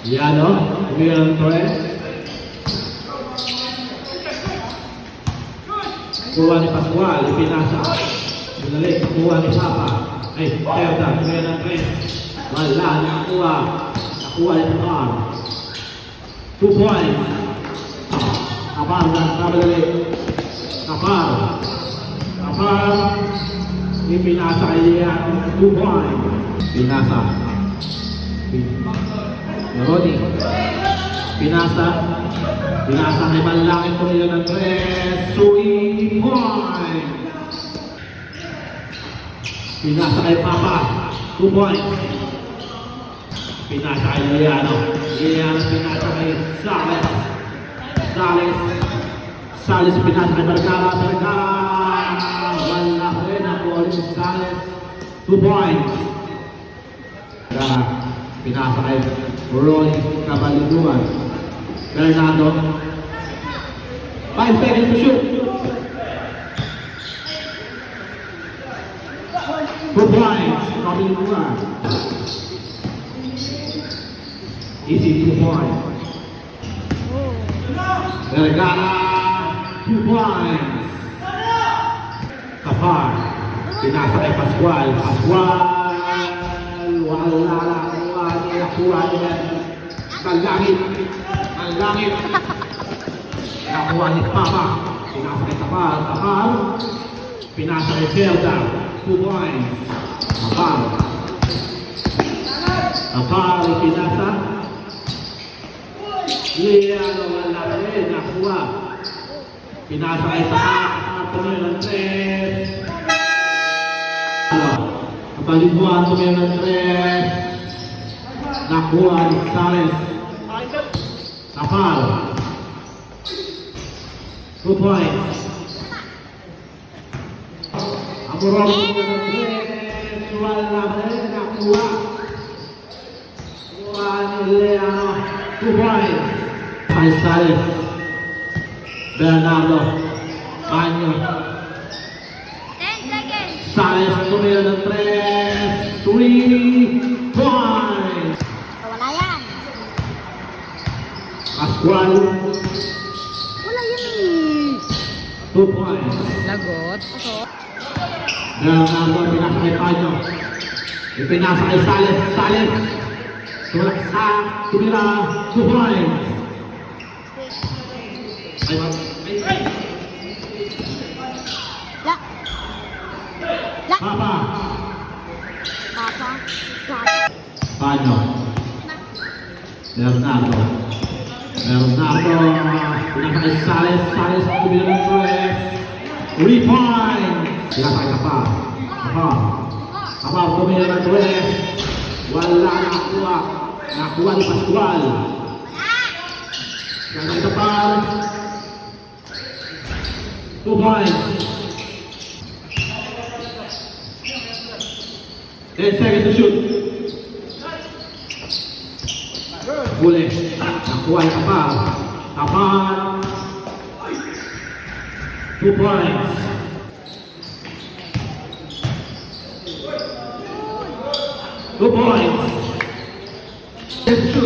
Yan o, umiyan ang Torres. Kuha ni Pascual, ipinasa. Binalik, kuha ni Papa. Ay, Terda, umiyan ang Torres. Wala, nakakuha. Nakuha ni Papa. 2 points. Kapal, nakabalik. Kapal. Kapal. Ipinasa iyan. 2 points. Pinasa. Rodi. Pinasa. Pinasa kay Malangit po nila ng 3. 3 points. Pinasa kay Papa. 2 points. Pinasa kay Liano. Liano pinasa kay Sales. Sales. Sales pinasa kay Vergara. Vergara. Wala ko rin ang ball ni Sales. 2 points. Pinasa kay Roy Cabaliguan. Bernardo. 5 seconds to shoot. 2 points. Cabaliguan. Easy 2 points. Vergara. 2 points. Kapar. Pinasa kay Pascual. Pascual. Wala lang. Nakuha niya. Malangit. Malangit. Nakuha ni Papa. Pinasa kay Tapal. Tapal. Pinasa kay Zelda. 2 points. Tapal. Tapal. Pinasa. Liano. Wala rin. Nakuha. Pinasa kay Tapal. Tumayo ng 3. Kabaliguan. Tumayo ng 3. Nakuha ni Sales. Tapal. 2 points. Amorong wala rin nakuha. Nakuha ni Leano. 2 points. Kay Sales. Bernardo. Banyo. 10 seconds. Sales tumayo ng 3. 3 points. Wala yan. Pascual. Wala yan eh. 2 points. Lagot. Bernardo, pinasa kay Panyo. Ipinasa kay Sales. Sales. Tulak sa tumira. 2 points. Ay. La. La. Papa. Papa. Panyo. Bernardo. Bernardo. Pinasa kay Sales. Sales. Tumira ng 3. 3 points. Pinasa kay Kapal. Kapal. Kapal. Tumira ng 3. Wala nakuha. Nakuha ni Pascual. Kaya Kapal. 2 points. 10 seconds to shoot. Huli. Nakuha ni Kapal. Kapal. 2 points. 2 points. 10 to shoot.